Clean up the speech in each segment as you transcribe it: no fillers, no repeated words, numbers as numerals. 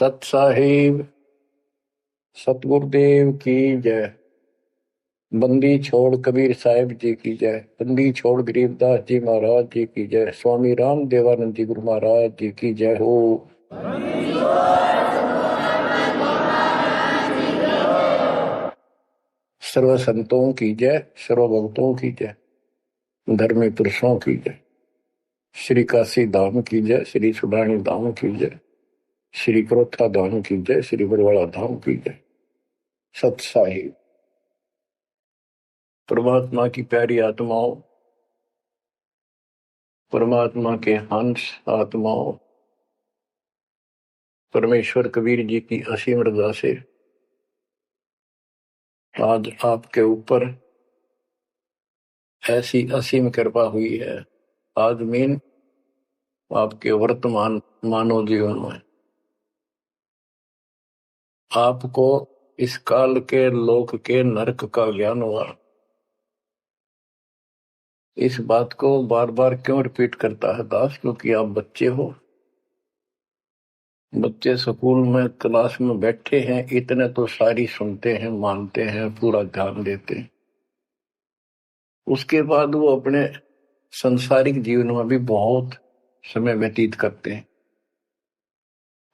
सत साहिब सतगुरुदेव की जय। बंदी छोड़ कबीर साहिब जी की जय। बंदी छोड़ गरीबदास जी महाराज जी की जय। स्वामी राम देवानंद जी गुरु महाराज जी की जय हो। सर्व संतों की जय, सर्व भक्तों की जय, धर्मी पुरुषों की जय। श्री काशी धाम की जय, श्री सुडानी धाम की जय, श्री क्रोथा धाम की जय, श्री बरवाड़ा धाम की जय। सत साहिब परमात्मा की प्यारी आत्माओं, परमात्मा के हंस आत्माओं, परमेश्वर कबीर जी की असीम रजा से आज आपके ऊपर ऐसी असीम कृपा हुई है। आदमीन आपके वर्तमान मानव जीवन में आपको इस काल के लोक के नरक का ज्ञान हुआ। इस बात को बार बार क्यों रिपीट करता है दास? क्योंकि आप बच्चे हो। बच्चे स्कूल में क्लास में बैठे हैं, इतने तो सारी सुनते हैं, मानते हैं, पूरा ध्यान देते हैं। उसके बाद वो अपने संसारिक जीवन में भी बहुत समय व्यतीत करते हैं,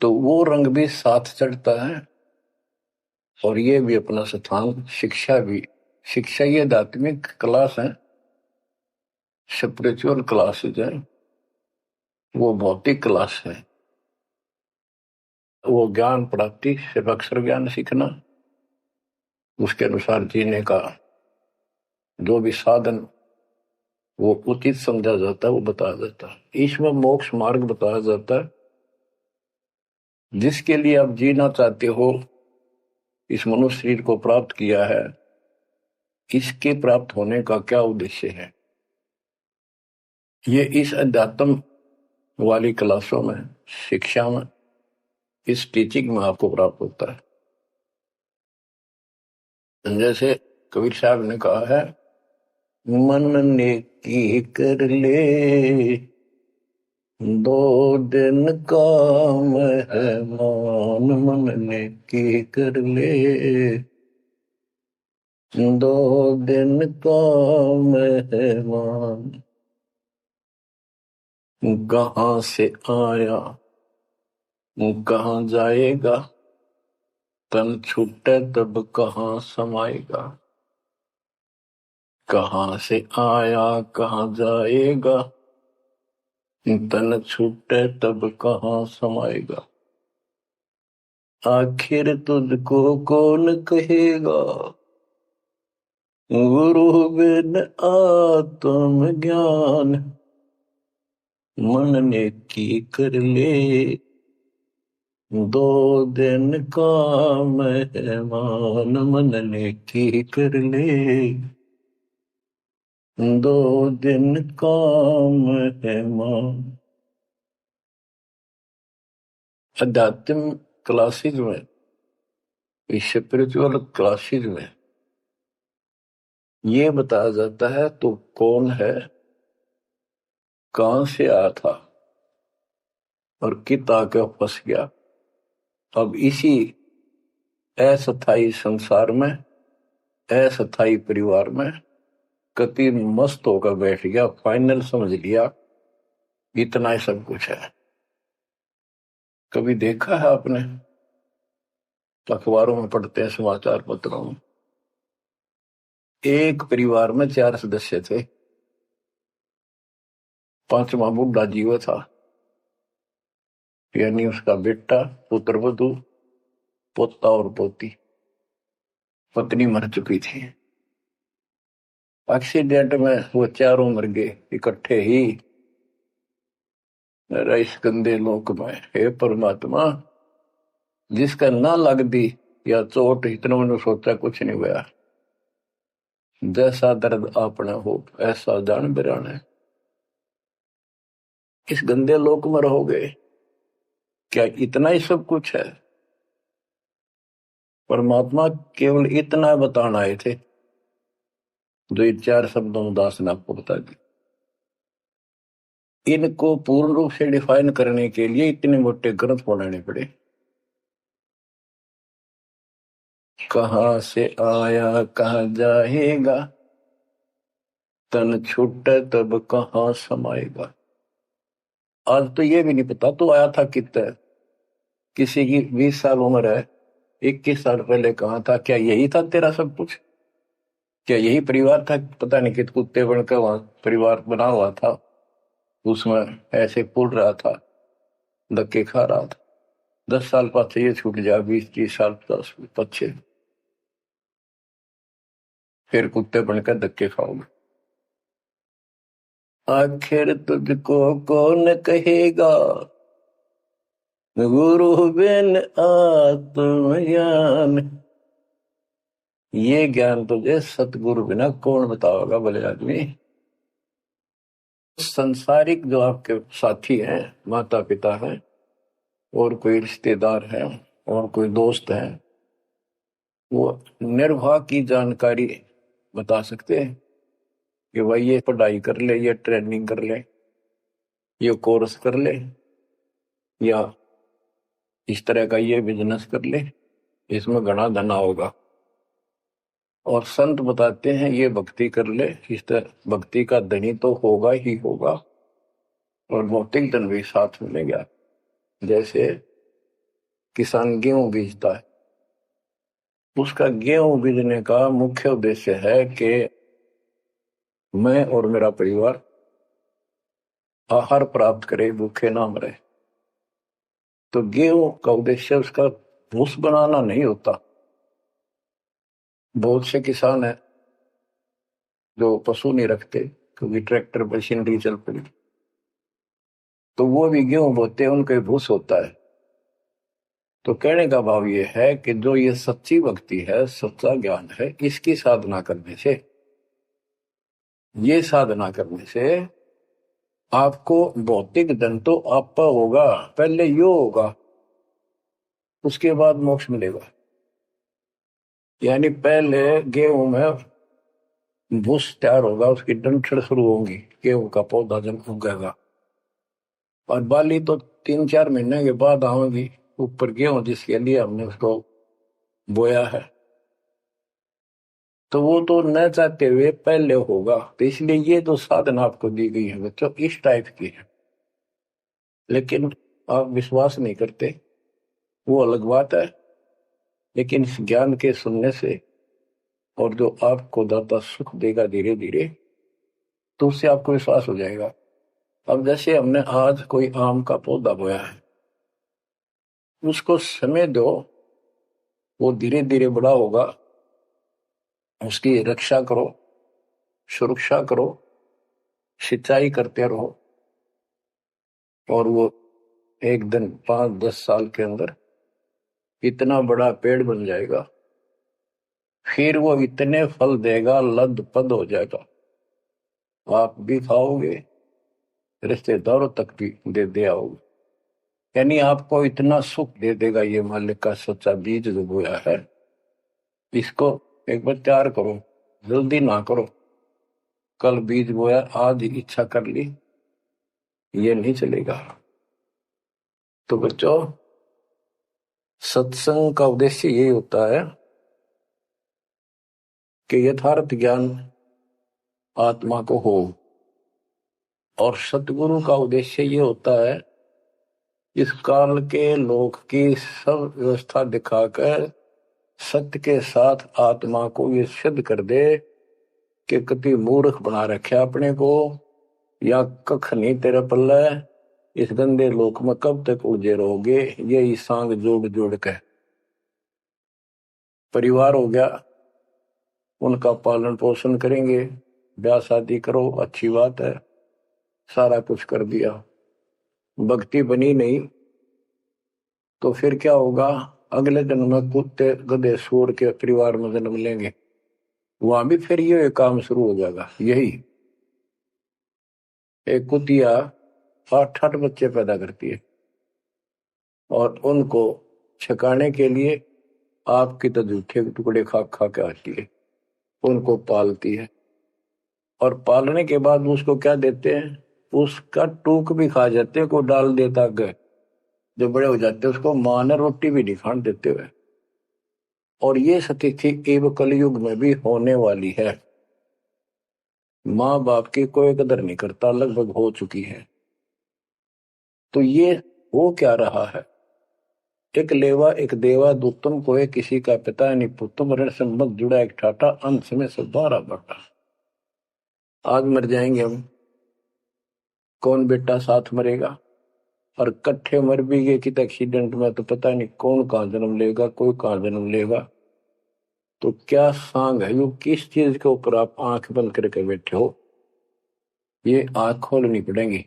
तो वो रंग भी साथ चढ़ता है। और ये भी अपना स्थान, शिक्षा भी। शिक्षा ये आध्यात्मिक क्लास है, स्पिरिचुअल क्लासेज है, वो भौतिक क्लास है। वो ज्ञान प्राप्ति सिर्फ अक्षर ज्ञान सीखना, उसके अनुसार जीने का जो भी साधन वो उचित समझा जाता है वो बताया जाता है। इसमें मोक्ष मार्ग बताया जाता है, जिसके लिए आप जीना चाहते हो, इस मनुष्य शरीर को प्राप्त किया है, इसके प्राप्त होने का क्या उद्देश्य है, ये इस अध्यात्म वाली क्लासों में, शिक्षा में, इस टीचिंग में आपको प्राप्त होता है। जैसे कबीर साहब ने कहा है, मन ने की कर ले दो दिन का मेहमान, मन ने की कर ले दो दिन का मेहमान। कहाँ से आया कहाँ जाएगा, तन छूटे तब कहाँ समाएगा। कहाँ से आया कहाँ जाएगा, तन छूटे तब कहाँ समाएगा। आखिर तुझको कौन कहेगा, गुरु बिन आत्म ज्ञान। मन ने की कर ले दो दिन का मेहमान, मन ने की कर ले दो दिन का मेहमान। अध्यात्म क्लासेज में, स्पिरिचुअल क्लासेज में ये बताया जाता है तो कौन है, कहां से आया था और कित आके फंस गया। अब इसी अस्थायी संसार में, अस्थायी परिवार में कति मस्त होकर बैठ गया, फाइनल समझ लिया इतना ही सब कुछ है। कभी देखा है आपने, अखबारों में पढ़ते हैं, समाचार पत्रों में, एक परिवार में 4 सदस्य थे, 5वां बुढ़ा जीव था, यानी उसका बेटा, पुत्र वधू, पोता और पोती। पत्नी मर चुकी थी। एक्सीडेंट में वो चारों मर गए इकट्ठे ही। इस गंदे लोक में हे परमात्मा, जिसका ना लग दी या चोट, इतना मैंने सोचा कुछ नहीं हुआ। जैसा दर्द आपने हो ऐसा जान बिरान है। इस गंदे लोक में रहोगे, क्या इतना ही सब कुछ है? परमात्मा केवल इतना बताना आए थे, जो ये 4 शब्दों में दास ने आपको बता दी। इनको पूर्ण रूप से डिफाइन करने के लिए इतने मोटे ग्रंथ बनाने पड़े। कहाँ से आया कहाँ जाएगा, तन छूटे तब कहाँ समाएगा। आज तो ये भी नहीं पता तू आया था कितने, किसी की 20 साल उम्र है, 21 साल पहले कहाँ था, क्या यही था तेरा सब कुछ, क्या यही परिवार था, पता नहीं कित कुत्ते बनकर वहां परिवार बना हुआ था, उसमें ऐसे पुल रहा था, धक्के खा रहा था। 10 साल पाछे ये छूट जा, 20-30 साल 10 पीछे फिर कुत्ते बनकर धक्के खाओगे। आखिर तुझको कौन कहेगा, गुरु बिन आत्मज्ञान। ये ज्ञान तुझे सतगुरु बिना कौन बताओगा भले आदमी। संसारिक जो आपके साथी हैं, माता पिता हैं, और कोई रिश्तेदार है, और कोई दोस्त है, वो निर्वाह की जानकारी बता सकते हैं कि भाई ये पढ़ाई कर ले, ये ट्रेनिंग कर ले, ये कोर्स कर ले, या इस तरह का ये बिजनेस कर ले, इसमें घना धना होगा। और संत बताते हैं ये भक्ति कर ले, इस तरह भक्ति का धनी तो होगा ही होगा, और भौतिक धन भी साथ मिलेगा। जैसे किसान गेहूं बीजता है, उसका गेहूं बीजने का मुख्य उद्देश्य है कि मैं और मेरा परिवार आहार प्राप्त करे, भूखे ना मरे। तो गेहूं का उद्देश्य उसका भूस बनाना नहीं होता। बहुत से किसान है जो पशु नहीं रखते, क्योंकि ट्रैक्टर मशीनरी चल पड़ी, तो वो भी गेहूं बोते हैं, उनका भूस होता है। तो कहने का भाव ये है कि जो ये सच्ची भक्ति है, सच्चा ज्ञान है, इसकी साधना करने से, ये साधना करने से आपको भौतिक धन तो आपका होगा, पहले यो होगा, उसके बाद मोक्ष मिलेगा। यानी पहले गेहूं में भूस तैयार होगा, उसकी डंठल शुरू होगी, गेहूं का पौधा जब उगेगा, और बाली तो 3-4 महीने के बाद आएगी ऊपर, गेहूं जिसके लिए हमने उसको बोया है, तो वो तो न चाहते हुए पहले होगा। तो इसलिए ये जो साधना आपको दी गई है बच्चों, इस टाइप की है, लेकिन आप विश्वास नहीं करते, वो अलग बात है। लेकिन इस ज्ञान के सुनने से, और जो आपको दाता सुख देगा धीरे धीरे, तो उससे आपको विश्वास हो जाएगा। अब जैसे हमने आज कोई आम का पौधा बोया है, उसको समय दो, वो धीरे धीरे बड़ा होगा, उसकी रक्षा करो, सुरक्षा करो, सिंचाई करते रहो, और वो एक दिन 5-10 साल के अंदर इतना बड़ा पेड़ बन जाएगा। फिर वो इतने फल देगा, लद पद हो जाएगा, आप भी खाओगे, रिश्तेदारों तक भी दे आओगे। यानी आपको इतना सुख दे देगा ये मालिक का सच्चा बीज जो बोया है। इसको एक बार तैयार करो, जल्दी ना करो। कल बीज बोया, आज इच्छा कर ली, ये नहीं चलेगा। तो बच्चों, सत्संग का उद्देश्य यही होता है कि यथार्थ ज्ञान आत्मा को हो, और सतगुरु का उद्देश्य ये होता है इस काल के लोक की सब व्यवस्था दिखाकर सत्य के साथ आत्मा को ये सिद्ध कर दे कि कति मूर्ख बना रखे अपने को, या कख नहीं तेरे पल्ले, इस गंदे लोक में कब तक उलझे रहोगे। यही सांग जोड़ जोड़ के परिवार हो गया, उनका पालन पोषण करेंगे, ब्याह शादी करो, अच्छी बात है, सारा कुछ कर दिया, भक्ति बनी नहीं, तो फिर क्या होगा, अगले जन्म में कुत्ते गधे सूर के परिवार में जन्म लेंगे, वहां भी फिर ये काम शुरू हो जाएगा। यही एक कुतिया 8-8 बच्चे पैदा करती है, और उनको छकाने के लिए आपकी तो जूठे टुकड़े खा खा के आती है, उनको पालती है, और पालने के बाद उसको क्या देते हैं, उसका टूक भी खा जाते हैं, को डाल देता गए, जो बड़े हो जाते हैं उसको माँ ने रोटी भी नहीं खाने देते हुए। और ये स्थिति एवं कलयुग में भी होने वाली है। माँ बाप की कोई कदर नहीं करता, लगभग हो चुकी है। तो ये हो क्या रहा है? एक लेवा एक देवा दूतम को है, किसी का पिता नहीं पुतम, ऋण संबंध जुड़ा एक ठाटा, अंत में से 12 बटा। आज मर जाएंगे हम, कौन बेटा साथ मरेगा? और कट्ठे मर भी गए कि एक्सीडेंट में, तो पता नहीं कौन कहाँ जन्म लेगा, कोई कहाँ जन्म लेगा। तो क्या सांग है यो, किस चीज के ऊपर आप आंख बंद करके बैठे हो? ये आंख खोलनी पड़ेगी।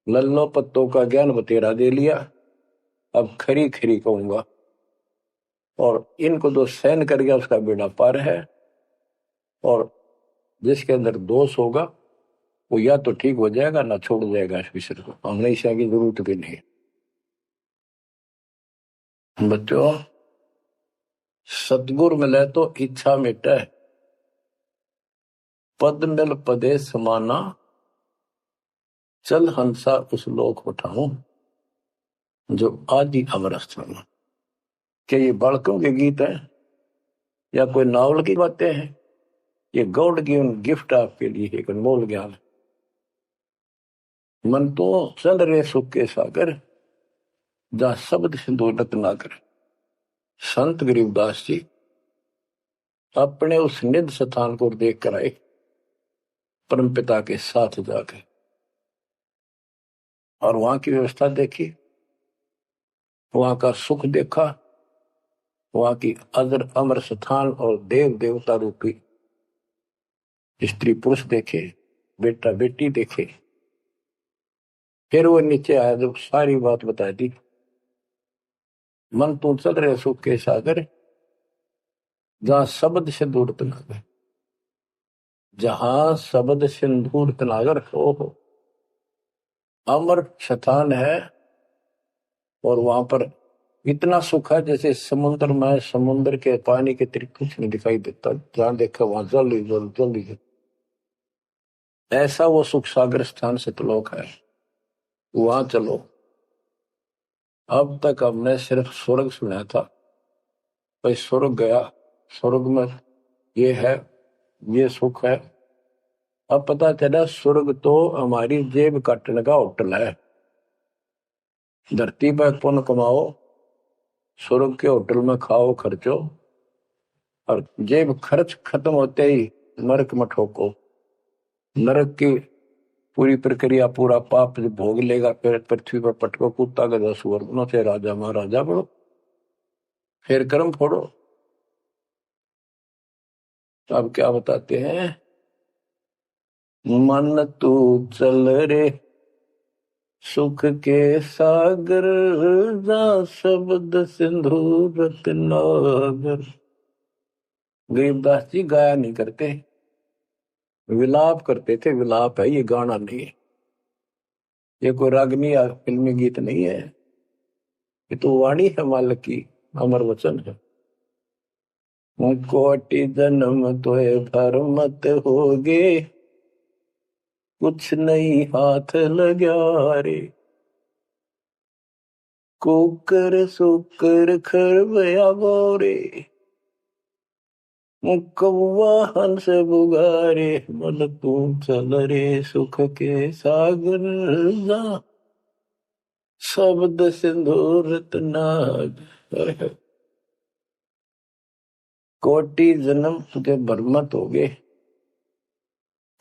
लल्लो पत्तों का ज्ञान बतेरा दे लिया, अब खरी खरी कहूंगा। और इनको जो सहन कर गया उसका बेड़ा पार है। और जिसके अंदर दोष होगा वो या तो ठीक हो जाएगा ना छोड़ जाएगा इस विषय को। हमेशा की जरूरत भी नहीं। बच्चों, सतगुरु मिले तो इच्छा मिटे, पद मिल पदे समाना, चल हंसा उस लोक उठाऊं जो आदि अमर स्थान। क्या ये बालकों के गीत हैं या कोई नावल की बातें हैं? ये गॉड गिवन गिफ्ट आपके लिए एक अनमोल ज्ञान है। मन तो चल रहे सुख के सागर, जहां शब्द सिंधु रत्नाकर। संत गरीबदास जी अपने उस निध स्थान को देख कर आए, परम पिता के साथ जाकर, और वहां की व्यवस्था देखी, वहां का सुख देखा, वहां की अजर अमर स्थान और देव देवता रूपी स्त्री पुरुष देखे, बेटा बेटी देखे। फिर वो नीचे आया, जब सारी बात बता दी। मन तू चल रहे सुख के सागर, जहां शब्द सिंदूर तनागर। जहां शब्द सिंदूर तनागर हो अमर स्थान है। और वहां पर इतना सुख है जैसे समुद्र में, समुद्र के पानी के अतिरिक्त कुछ नहीं दिखाई देता। जहां देखा वहां जल ही जल, जल ही जल। ऐसा वो सुख सागर स्थान सतलोक है, वहां चलो। अब तक हमने सिर्फ स्वर्ग सुना था, भाई स्वर्ग गया, स्वर्ग में ये है, ये सुख है। अब पता चला स्वर्ग तो हमारी जेब काटने का होटल है। धरती पर पुण्य कमाओ, स्वर्ग के होटल में खाओ खर्चो, और जेब खर्च खत्म होते ही नरक में ठोको। नरक की पूरी प्रक्रिया, पूरा पाप भोग लेगा, फिर पृथ्वी पर पटको, कुत्ता गधा सुअर बनो, से राजा महाराजा बनो, फिर कर्म फोड़ो। तो अब क्या बताते हैं? मन तू चल रे सुख के सागर, जा शब्द सिंधु रत्नागर। गरीबदास जी गाया नहीं करते, विलाप करते थे। विलाप है, ये गाना नहीं है, ये कोई रागनी या फिल्मी गीत नहीं है। ये तो वाणी है मालिक की, अमर वचन है। कोटि जन्म तोए भर मत होगे, कुछ नहीं हाथ लग्या रे। कुकर सुकर खरबया बोरे, कौवा हंस बुगारे। मन तू चल रे सुख के सागर, जा शब्द सिंधु रत्नागर। कोटि जन्म तुझे बरमत हो गए,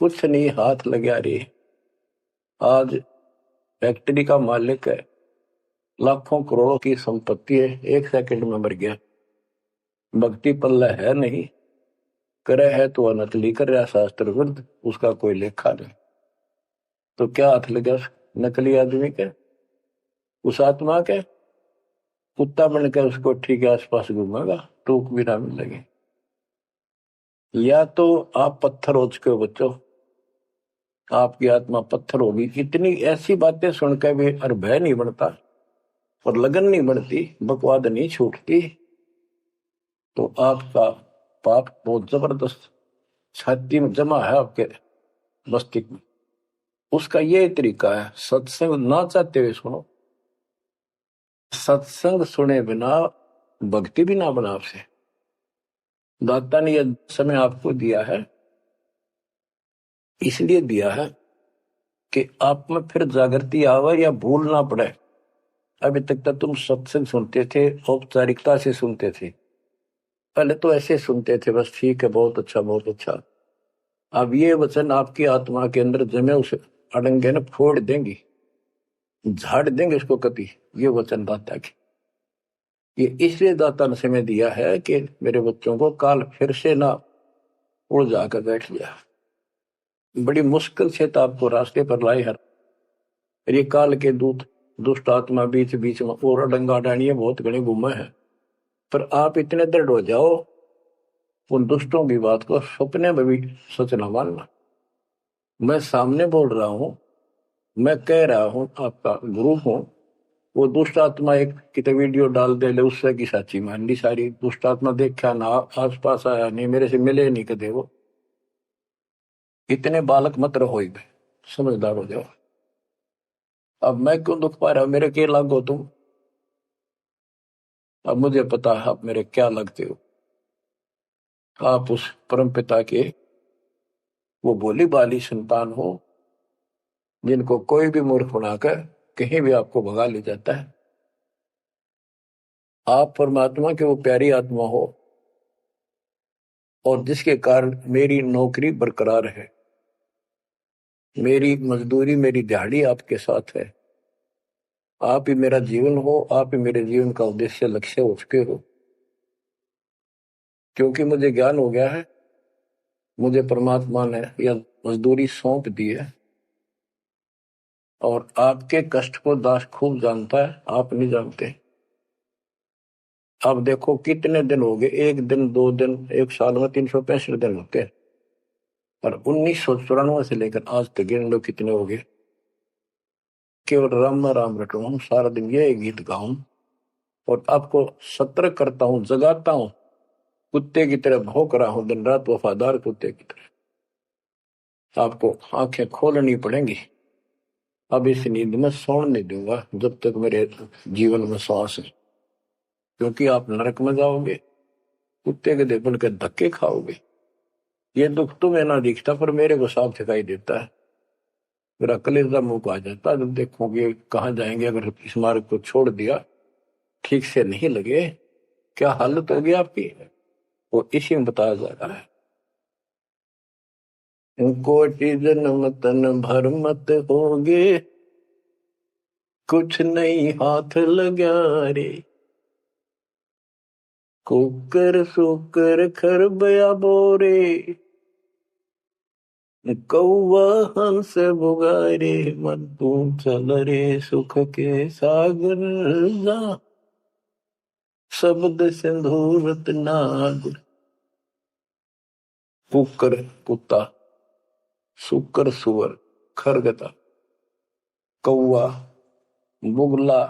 कुछ नहीं हाथ लगा रे। आज फैक्ट्री का मालिक है, लाखों करोड़ों की संपत्ति है, एक सेकंड में मर गया। भक्ति पल्ला है नहीं, करे है तो अनकली कर रहा शास्त्र विरुद्ध, उसका कोई लेखा नहीं। तो क्या हाथ लगा नकली आदमी के? उस आत्मा के कुत्ता बनकर उसको ठीक है आसपास घूमेगा, टूक भी ना मिलेगी। या तो आप पत्थर हो चुके हो बच्चों, आपकी आत्मा पत्थर होगी। इतनी ऐसी बातें सुनकर भी और भय नहीं बढ़ता और लगन नहीं बढ़ती, बकवाद नहीं छूटती, तो आपका पाप बहुत जबरदस्त छाती में जमा है आपके मस्तिष्क में। उसका ये तरीका है, सत्संग ना चाहते हुए सुनो। सत्संग सुने बिना भक्ति भी ना बना आपसे। दाता ने यह समय आपको दिया है, इसलिए दिया है कि आप में फिर जागृति आवे या भूल ना पड़े। अभी तक तो तुम सत्संग सुनते थे, औपचारिकता से सुनते थे, पहले तो ऐसे सुनते थे, बस ठीक है, बहुत अच्छा बहुत अच्छा। अब ये वचन आपकी आत्मा के अंदर जमे, उसे अड़ंगे न फोड़ देंगी, झाड़ देंगे उसको कति। ये वचन दाता की, ये इसलिए दाता ने समय दिया है कि मेरे बच्चों को काल फिर से ना उड़ जाकर बैठ गया। बड़ी मुश्किल से तो आपको रास्ते पर लाए हर, ये काल के दूत दुष्ट आत्मा बीच बीच में और अडंगा डानिए बहुत घने घूमे हैं, पर आप इतने दृढ़ हो जाओ उन दुष्टों की बात को सपने में भी सच न मानना। मैं सामने बोल रहा हूं, मैं कह रहा हूं, आपका गुरु हूं। वो दुष्ट आत्मा एक कितने वीडियो डाल दे ले, उससे की साची मान ली सारी। दुष्ट आत्मा देखा ना, आस पास आया नहीं, मेरे से मिले नहीं कदे। वो इतने बालक मत रहो, समझदार हो जाओ। अब मैं क्यों दुख पा रहा हूं, मेरे के लागो तुम। अब मुझे पता है आप मेरे क्या लगते हो। आप उस परम पिता के वो भोली बाली संतान हो, जिनको कोई भी मूर्ख बनाकर कहीं भी आपको भगा ले जाता है। आप परमात्मा के वो प्यारी आत्मा हो, और जिसके कारण मेरी नौकरी बरकरार है, मेरी मजदूरी, मेरी दिहाड़ी आपके साथ है। आप ही मेरा जीवन हो, आप ही मेरे जीवन का उद्देश्य लक्ष्य हो चुके हो। क्योंकि मुझे ज्ञान हो गया है, मुझे परमात्मा ने यह मजदूरी सौंप दी है, और आपके कष्ट को दास खूब जानता है, आप नहीं जानते। अब देखो कितने दिन हो गए, एक दिन, 2 दिन, एक साल में 365 दिन होते हैं, और 1994 से लेकर आज तक गिन लो कितने हो गए। केवल राम राम रटू हूं, सारा दिन ये गीत गाऊं, और आपको सतर्क करता हूं, जगाता हूं। कुत्ते की तरह भौंक रहा हूं दिन रात, वफादार कुत्ते की तरह। आपको आंखें खोलनी पड़ेंगी। अब इस नींद में सोने नहीं दूंगा जब तक मेरे जीवन में श्वास है, क्योंकि आप नरक में जाओगे, कुत्ते के देपन के धक्के खाओगे। ये दुख तुम्हें ना दिखता, पर मेरे को साफ दिखाई देता है। मेरा कलेजा मुंह को आ जाता जब देखोगे कहाँ जाएंगे। अगर इस मार्ग को छोड़ दिया, ठीक से नहीं लगे, क्या हालत होगी आपकी, वो इसी में बताया जा रहा है। कोटि जन्म तन भर मत होगे, कुछ नहीं हाथ लगा रे। कुकर सुकर खरबया बोरे, कौवा हंस बुगारे। मन तू चल रे सुख के सागर जा, शब्द सिंधूरत नाग। कुकर कुत्ता, सुकर सुअर, खरगता, कौवा, बुगला,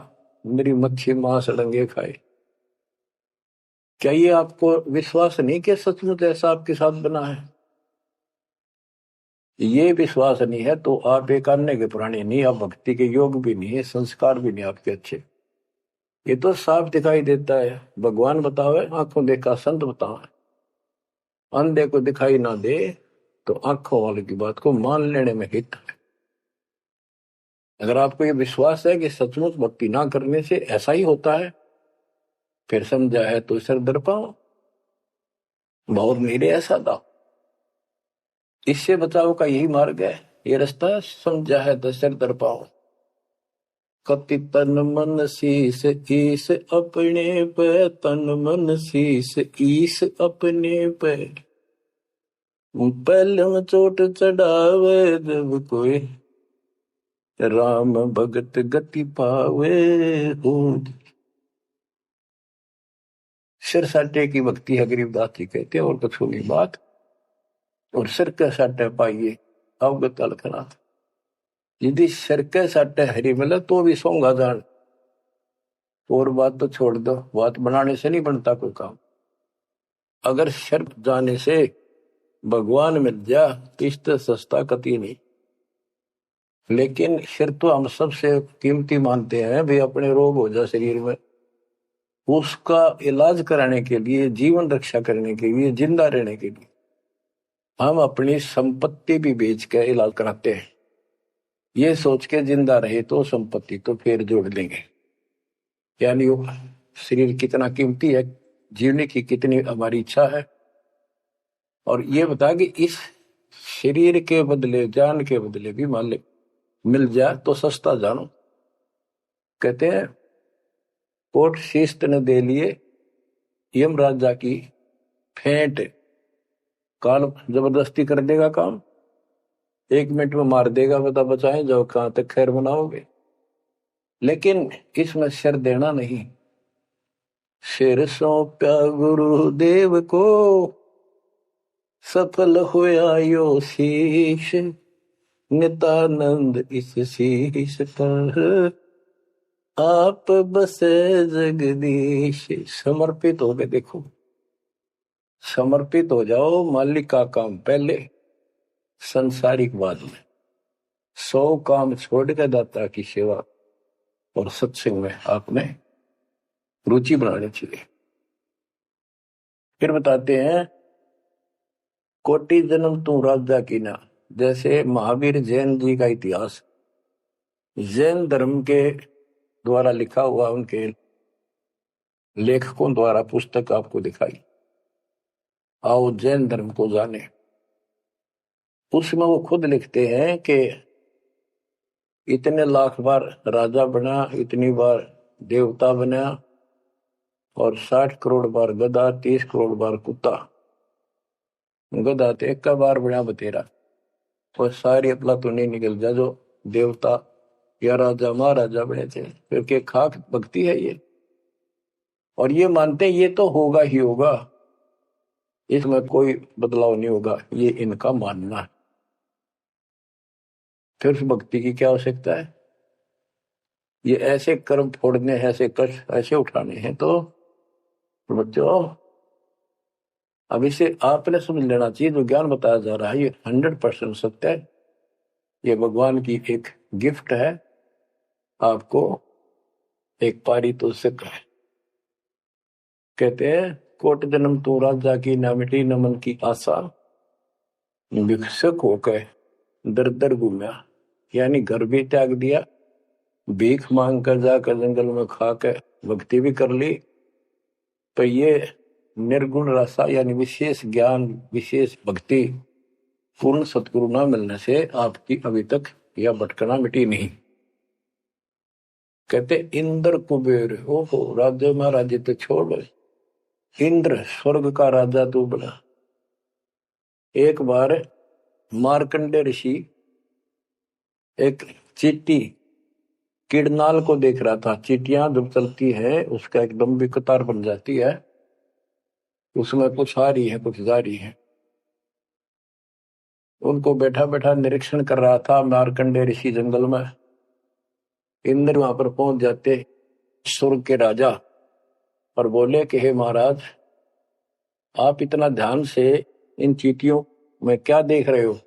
मेरी मच्छी मांस अड़ंगे खाए। क्या ये आपको विश्वास नहीं कि सचमुच ऐसा आपके साथ बना है? ये विश्वास नहीं है तो आप एक अन्य के पुराने नहीं, आप भक्ति के योग भी नहीं है, संस्कार भी नहीं आपके अच्छे। ये तो साफ दिखाई देता है। भगवान बतावे, आंखों देखा संत बतावे। अंधे को दिखाई ना दे तो आंखों वाले की बात को मान लेने में हित है। अगर आपको ये विश्वास है कि सचमुच भक्ति ना करने से ऐसा ही होता है, फिर समझा है तो सिर दर पाओ, बहुत मेरे ऐसा था। इससे बचाव का यही मार्ग है, ये रास्ता। समझा है तो सिर दर पाओ। कति तन मन शीस ईस अपने पे, तन मन शीस ईस अपने पे। पहले में चोट चढ़ावे जब कोई, राम भगत गति पावे हो। सिर साटे की भक्ति है, गरीबदास जी कहते हैं, और कुछ होगी बात। और सिर के साटे पाइए अवगत अलखनाथ। यदि सिर के साटे हरी मिले तो भी सोंगा जान, और बात तो छोड़ दो, बात बनाने से नहीं बनता कोई काम। अगर सिर जाने से भगवान मिल जा, इससे सस्ता कति नहीं। लेकिन सिर तो हम सबसे कीमती मानते हैं, भी अपने रोग हो जाए शरीर में उसका इलाज कराने के लिए, जीवन रक्षा करने के लिए, जिंदा रहने के लिए हम अपनी संपत्ति भी बेच के इलाज कराते हैं, ये सोच के जिंदा रहे तो संपत्ति तो फिर जोड़ देंगे। यानी वो शरीर कितना कीमती है, जीने की कितनी हमारी इच्छा है। और ये बता कि इस शरीर के बदले, जान के बदले भी मान ले मिल जाए तो सस्ता जानो। कहते हैं कोट शिस्त ने दे लिए यम राजा की फेंट, काल जबरदस्ती कर देगा काम, 1 मिनट में मार देगा, बता बचाएं जाओ कहां तक खैर बनाओगे। लेकिन इसमें सिर देना नहीं, सिर सौंप्या गुरुदेव को, सफल होया यो शीश, नितानंद इस शीश पर आप बसे जगदीश। समर्पित हो गए, देखो समर्पित हो जाओ, मालिक का काम पहले, संसारिक बाद में। 100 काम छोड़ के दाता की सेवा और सत्संग में आपने रुचि बनानी चाहिए। फिर बताते हैं कोटि जन्म तू राजा की ना, जैसे महावीर जैन जी का इतिहास जैन धर्म के द्वारा लिखा हुआ, उनके लेखकों द्वारा पुस्तक आपको दिखाई, आओ जैन धर्म को जाने। उसमें वो खुद लिखते हैं कि इतने लाख बार राजा बना, इतनी बार देवता बना, और 60 करोड़ बार गधा, 30 करोड़ बार कुत्ता। गधा तो एक का बार बना बतेरा, और सारी अपला तो नहीं निकल जा जो देवता या राजा महाराजा बने थे। फिर के खाक भक्ति है ये। और ये मानते हैं ये तो होगा ही होगा, इसमें कोई बदलाव नहीं होगा, ये इनका मानना है। फिर उस भक्ति की क्या आवश्यकता है? ये ऐसे कर्म फोड़ने हैं, ऐसे कष्ट ऐसे उठाने हैं, तो बच्चों अब इसे आपने समझ लेना चाहिए। जो ज्ञान बताया जा रहा है ये 100% सत्य है, ये भगवान की एक गिफ्ट है आपको, एक पारितोषिक है। कहते हैं कोट जन्म तू राजा की, ना मिटी नमन की आशा, भिक्षुक होकर दर दर घूमया। यानी घर भी त्याग दिया, भीख मांग कर जाकर जंगल में खाकर भक्ति भी कर ली, तो ये निर्गुण रसा यानी विशेष ज्ञान, विशेष भक्ति, पूर्ण सतगुरु न मिलने से आपकी अभी तक यह भटकना मिटी नहीं। कहते इंद्र कुबेर, ओहो राज्य महाराज तो छोड़, इंद्र स्वर्ग का राजा तू बना। एक बार मार्कंडे ऋषि एक चींटी किड़नाल को देख रहा था। चींटियां जब चलती है उसका एक लंबी कतार बन जाती है, उसमें कुछ आ रही है कुछ जा रही है। उनको बैठा बैठा निरीक्षण कर रहा था मार्कंडे ऋषि जंगल में। इंद्र वहां पर पहुंच जाते स्वर्ग के राजा और बोले कि हे महाराज, आप इतना ध्यान से इन चींटियों में क्या देख रहे हो?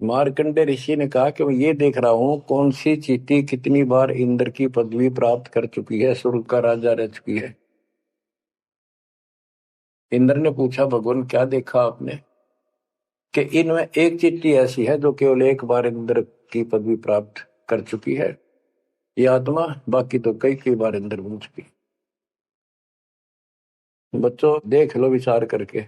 मार्कंडे ऋषि ने कहा कि मैं ये देख रहा हूं कौन सी चींटी कितनी बार इंद्र की पदवी प्राप्त कर चुकी है, स्वर्ग का राजा रह चुकी है। इंद्र ने पूछा भगवान क्या देखा आपने? कि इनमें एक चींटी ऐसी है जो केवल एक बार इंद्र की पदवी प्राप्त कर चुकी है, ये आत्मा, बाकी तो कई कई बार इंद्र बन चुकी। बच्चों देख लो विचार करके,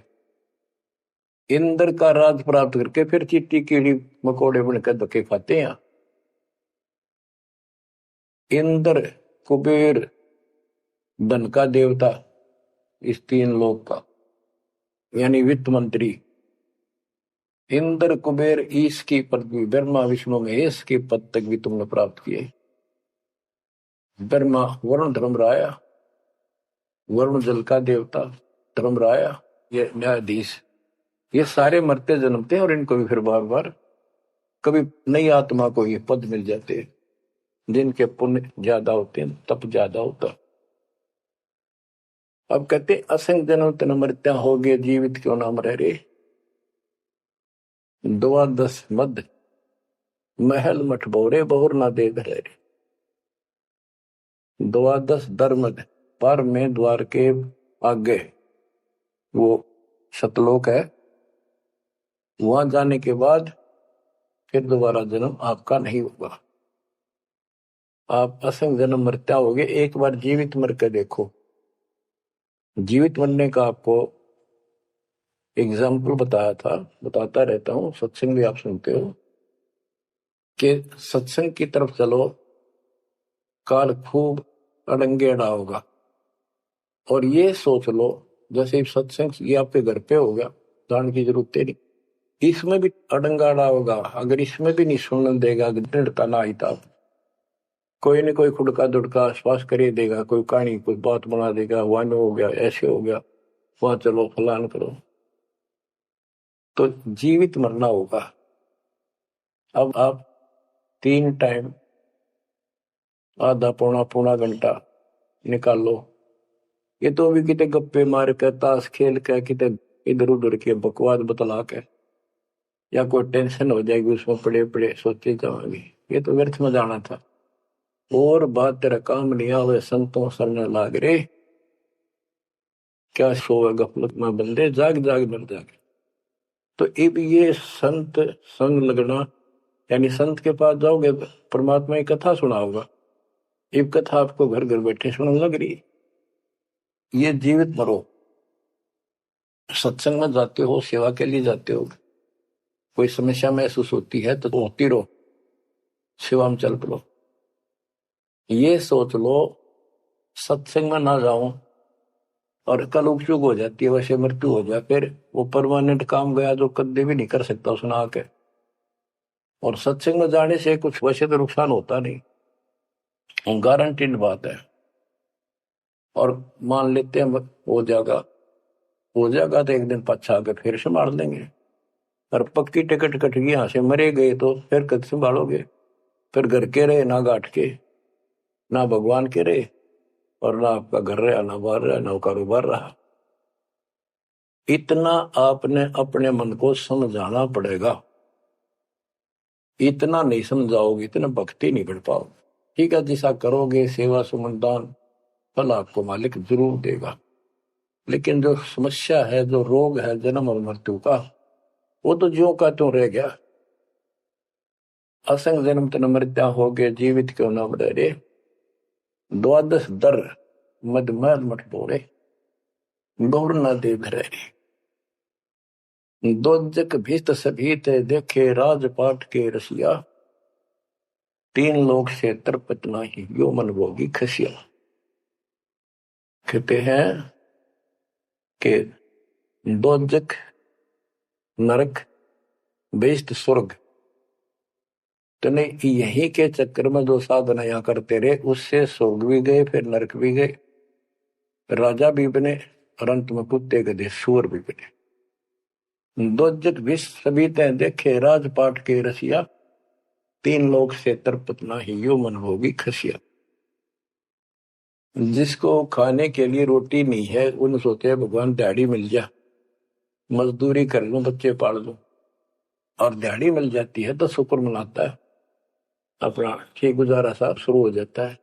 इंद्र का राज प्राप्त करके फिर चींटी कीड़ी मकोड़े बनकर धक्के खाते हैं। इंद्र कुबेर धन का देवता, इस 3 लोक का यानी वित्त मंत्री, इंद्र कुबेर ईश की पदवी, ब्रह्मा विष्णु महेश के पद तक भी तुमने प्राप्त किए। ब्रह्मा वरुण धर्मराया, वरुण जल का देवता धर्मराया, ये न्यायाधीश, ये सारे मरते जन्मते हैं और इनको भी फिर बार बार कभी नई आत्मा को ये पद मिल जाते हैं। जिनके पुण्य ज्यादा होते हैं तप ज्यादा होता। अब कहते असंग जन्म तन मृत्या हो गए, जीवित क्यों नाम रह रे। 2-10 मद महल मठ बोरे, बहुर ना दे घरे। 2-10 दर मद पर में द्वार के आगे वो सतलोक है, वहां जाने के बाद फिर दोबारा जन्म आपका नहीं होगा। आप असंग जन्म मरते होगे, एक बार जीवित मर के देखो। जीवित मरने का आपको एग्जाम्पल बताया था, बताता रहता हूं, सत्संग भी आप सुनते हो, कि सत्संग की तरफ चलो, काल खूब अड़ंगेड़ा होगा। और ये सोच लो जैसे सत्संग ये आपके घर पे हो गया, जान की जरूरत नहीं, इसमें भी अड़ंगाड़ा होगा। अगर इसमें भी नहीं सुनने देगा, दृढ़ता ना आई था, कोई न कोई खुड़का दुड़का आसपास कर ही देगा, कोई कहानी कोई बात बना देगा, वन हो गया, ऐसे हो गया, वहां चलो फलान करो, तो जीवित मरना होगा। अब आप 3 टाइम आधा पौना पौना घंटा निकालो, ये तो भी कितने गप्पे मार के, ताश खेल के, कितने इधर उधर के बकवास बतला के, या कोई टेंशन हो जाएगी उसमें पड़े पड़े सोचे जाओगे, ये तो व्यर्थ में जाना था। और बात तेरा काम नहीं आवे, संतों सरने लाग रे, क्या सोवे गफलत में बंदे, जाग जाग मर जागे। तो अब ये संत संग लगना, यानी संत के पास जाओगे परमात्मा की कथा सुना होगा, ये कथा आपको घर घर बैठे सुनने लग रही। ये जीवित मरो, सत्संग में जाते हो, सेवा के लिए जाते हो, कोई समस्या महसूस होती है तो होती रहो, सेवा में चल पड़ो। ये सोच लो सत्संग में ना जाऊं और कल उपचुक हो जाती है, वैसे मृत्यु हो जाए, फिर वो परमानेंट काम गया जो कभी भी नहीं कर सकता सुना के। और सत्संग में जाने से कुछ वैसे तो नुकसान होता नहीं, गारंटीड बात है। और मान लेते हैं हो जाएगा, हो जाएगा तो एक दिन पछा के फिर संभाल लेंगे। और पक्की टिकट कट गई, यहां से मरे गए तो फिर कद संभालोगे? फिर घर के रहे ना गांठ के, ना भगवान के रहे, और ना आपका घर रहा, ना बाहर रहा, ना कारोबार रहा। इतना आपने अपने मन को समझाना पड़ेगा। इतना नहीं समझाओगे, इतना भक्ति नहीं बढ़ पाओगे। ठीक है, जैसा करोगे सेवा सुमन दान, फल आपको मालिक जरूर देगा। लेकिन जो समस्या है, जो रोग है जन्म और मृत्यु का, वो तो ज्यों का त्यों रह गया। असंग जन्म तन मृत्या हो गए, जीवित क्यों न डरे, द्वादश दर मद मैल मठ बोरे, गौर न दे भरे। दोजक भीत सभीत देखे राजपाट के रसिया, 3 लोक से तरपत नाही, यो मन भोगी खसिया। कहते हैं कि दोजक नरक बेस्ट स्वर्ग, तो नहीं यही के चक्कर में जो साधना यहाँ करते रहे, उससे स्वर्ग भी गए, फिर नरक भी गए, राजा भी बने, और अंत में कुत्ते गधे सूअर भी बने। दोजक विष सभी तय देखे राजपाट के रसिया, 3 लोक से तरपत नाही, यो मन भोगी खसिया। जिसको खाने के लिए रोटी नहीं है, उन सोचे है भगवान दिहाड़ी मिल जा, मजदूरी कर लूं, बच्चे पाल लूं, और दिहाड़ी मिल जाती है तो शुक्र मनाता है, अपना ठीक गुजारा सा शुरू हो जाता है।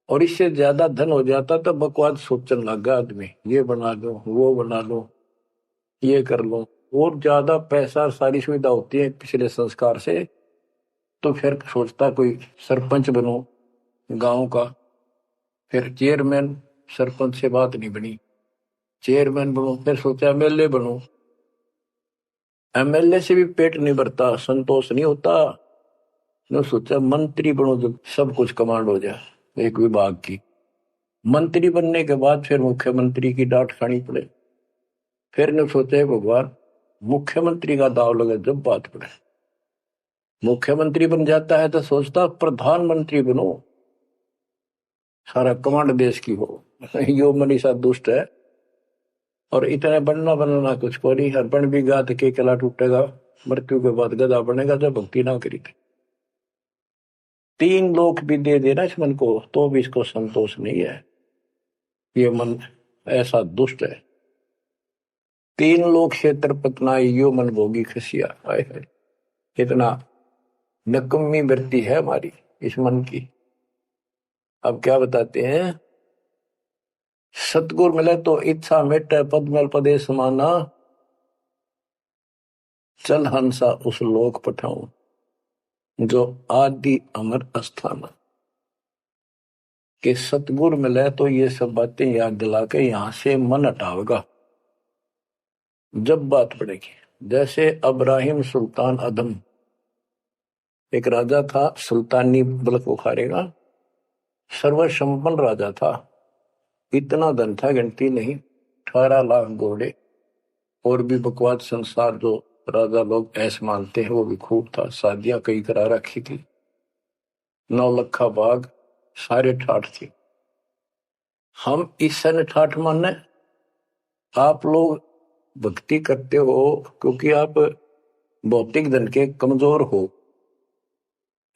और इससे ज्यादा धन हो जाता तो बकवास सोचने लगा आदमी, ये बना दो, वो बना दो, ये कर लो। और ज्यादा पैसा, सारी सुविधा होती है पिछले संस्कार से, तो फिर सोचता कोई सरपंच बनूं गांव का, फिर चेयरमैन, सरपंच से बात नहीं बनी, चेयरमैन बनूं, फिर सोचा एमएलए बनूं, एमएलए से भी पेट नहीं भरता, संतोष नहीं होता, ने सोचा मंत्री बनो, जब सब कुछ कमांड हो जाए एक विभाग की। मंत्री बनने के बाद फिर मुख्यमंत्री की डांट खानी पड़े, फिर ने सोचा भगवान मुख्यमंत्री का दाव लगे जब बात पड़े। मुख्यमंत्री बन जाता है तो सोचता प्रधानमंत्री बनो, सारा कमांड देश की हो। यो मनीषा दुष्ट है, और इतने बनना बनना कुछ को नहीं, हर बन भी गा के कला टूटेगा, मृत्यु के बाद गधा बनेगा जब भक्ति ना करी। 3 लोक भी दे देना इस मन को, तो भी इसको संतोष नहीं है। ये मन ऐसा दुष्ट है। 3 लोक क्षेत्र पतनाई, यो मन भोगी खसिया। हाय हाय, इतना नकम्मी वृत्ति है हमारी इस मन की। अब क्या बताते हैं सतगुर मिले तो इच्छा मिटे, पद मेल पदे समाना, चल हंसा उस लोक पठाऊं, जो आदि अमर अस्थान। कि सतगुर मिले तो ये सब बातें याद दिला के यहां से मन हटावेगा जब बात पड़ेगी। जैसे अब्राहिम सुल्तान अदम, एक राजा था, सुल्तानी मुल्क बुखारेगा, सर्वसंपन्न राजा था, इतना धन था गिनती नहीं, 18 लाख घोड़े और भी बकवास संसार जो राजा लोग ऐसे मानते हैं वो भी खूब था, शादियां कई करा रखी थी, 9 लखा बाग, सारे ठाठ थी। हम इस सन ठाठ माने, आप लोग भक्ति करते हो क्योंकि आप भौतिक धन के कमजोर हो,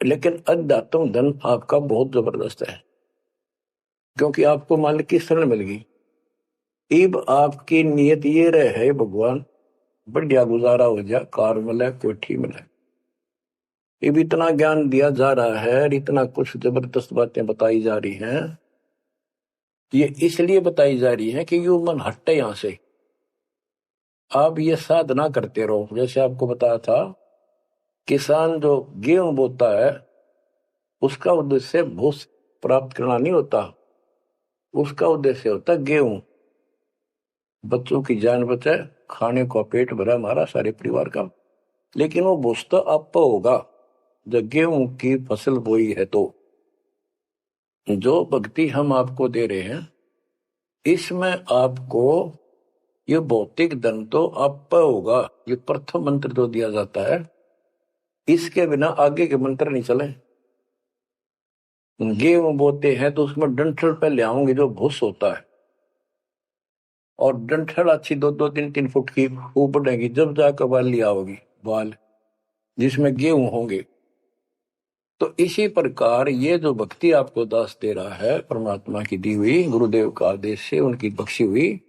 लेकिन अध्यात्म धन आपका बहुत जबरदस्त है, क्योंकि आपको मालिक की शरण मिल गई। इब आपकी नियत ये रहे, भगवान बढ़िया गुजारा हो जाए, कार मिले, कोठी मिले। इब इतना ज्ञान दिया जा रहा है, इतना कुछ जबरदस्त बातें बताई जा रही हैं, ये इसलिए बताई जा रही है कि यू मन हटे यहां से। आप ये साधना करते रहो। जैसे आपको बताया था, किसान जो गेहूं बोता है उसका उद्देश्य भूस प्राप्त करना नहीं होता, उसका उद्देश्य होता है गेहूं, बच्चों की जान बचे, खाने को पेट भरा हमारा सारे परिवार का। लेकिन वो भूस तो आप होगा जब गेहूं की फसल बोई है। तो जो भक्ति हम आपको दे रहे हैं, इसमें आपको ये भौतिक धन तो आप होगा। ये प्रथम मंत्र जो दिया जाता है, इसके बिना आगे के मंत्र नहीं चले। गेहूं बोते हैं तो उसमें डंठल पहले आओगे जो भूस होता है, और डंठल अच्छी 2-2, 3-3 फुट की वो बढ़ेगी, जब जाकर बाली आओगी, बाल जिसमें गेहूं होंगे। तो इसी प्रकार ये जो भक्ति आपको दास दे रहा है, परमात्मा की दी हुई, गुरुदेव का आदेश से उनकी बख्शी हुई,